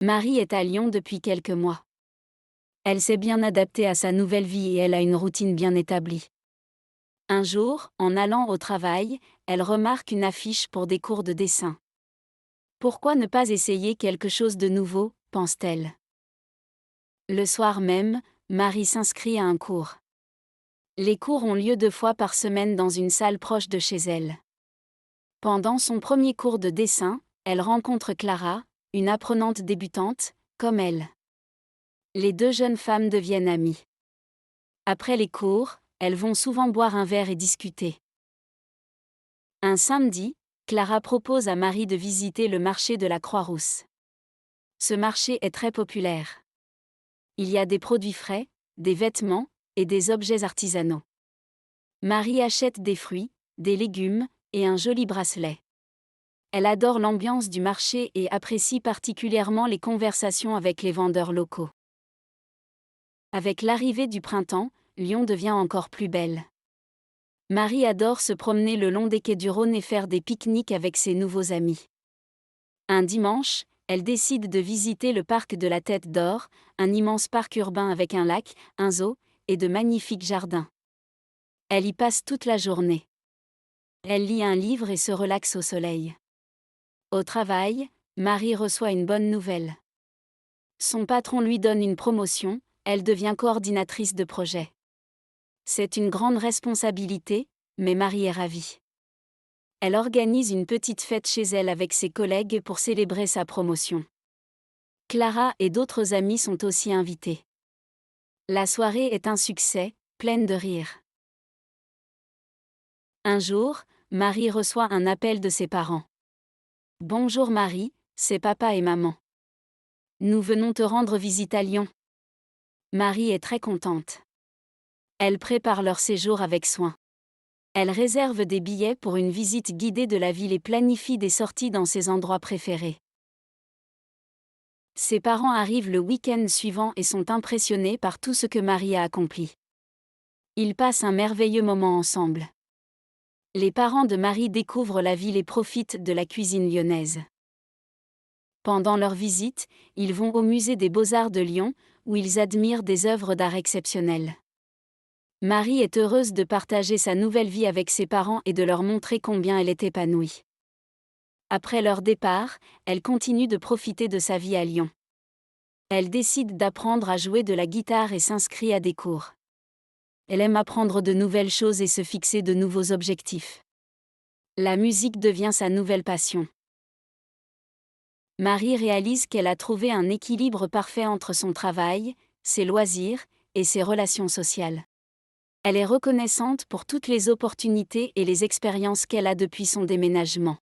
Marie est à Lyon depuis quelques mois. Elle s'est bien adaptée à sa nouvelle vie et elle a une routine bien établie. Un jour, en allant au travail, elle remarque une affiche pour des cours de dessin. Pourquoi ne pas essayer quelque chose de nouveau, pense-t-elle. Le soir même, Marie s'inscrit à un cours. Les cours ont lieu 2 fois par semaine dans une salle proche de chez elle. Pendant son premier cours de dessin, elle rencontre Clara, une apprenante débutante, comme elle. Les deux jeunes femmes deviennent amies. Après les cours, elles vont souvent boire un verre et discuter. Un samedi, Clara propose à Marie de visiter le marché de la Croix-Rousse. Ce marché est très populaire. Il y a des produits frais, des vêtements et des objets artisanaux. Marie achète des fruits, des légumes et un joli bracelet. Elle adore l'ambiance du marché et apprécie particulièrement les conversations avec les vendeurs locaux. Avec l'arrivée du printemps, Lyon devient encore plus belle. Marie adore se promener le long des quais du Rhône et faire des pique-niques avec ses nouveaux amis. Un dimanche, elle décide de visiter le parc de la Tête d'Or, un immense parc urbain avec un lac, un zoo et de magnifiques jardins. Elle y passe toute la journée. Elle lit un livre et se relaxe au soleil. Au travail, Marie reçoit une bonne nouvelle. Son patron lui donne une promotion, elle devient coordinatrice de projet. C'est une grande responsabilité, mais Marie est ravie. Elle organise une petite fête chez elle avec ses collègues pour célébrer sa promotion. Clara et d'autres amis sont aussi invités. La soirée est un succès, pleine de rires. Un jour, Marie reçoit un appel de ses parents. « Bonjour Marie, c'est papa et maman. Nous venons te rendre visite à Lyon. » Marie est très contente. Elle prépare leur séjour avec soin. Elle réserve des billets pour une visite guidée de la ville et planifie des sorties dans ses endroits préférés. Ses parents arrivent le week-end suivant et sont impressionnés par tout ce que Marie a accompli. Ils passent un merveilleux moment ensemble. Les parents de Marie découvrent la ville et profitent de la cuisine lyonnaise. Pendant leur visite, ils vont au musée des Beaux-Arts de Lyon, où ils admirent des œuvres d'art exceptionnelles. Marie est heureuse de partager sa nouvelle vie avec ses parents et de leur montrer combien elle est épanouie. Après leur départ, elle continue de profiter de sa vie à Lyon. Elle décide d'apprendre à jouer de la guitare et s'inscrit à des cours. Elle aime apprendre de nouvelles choses et se fixer de nouveaux objectifs. La musique devient sa nouvelle passion. Marie réalise qu'elle a trouvé un équilibre parfait entre son travail, ses loisirs et ses relations sociales. Elle est reconnaissante pour toutes les opportunités et les expériences qu'elle a depuis son déménagement.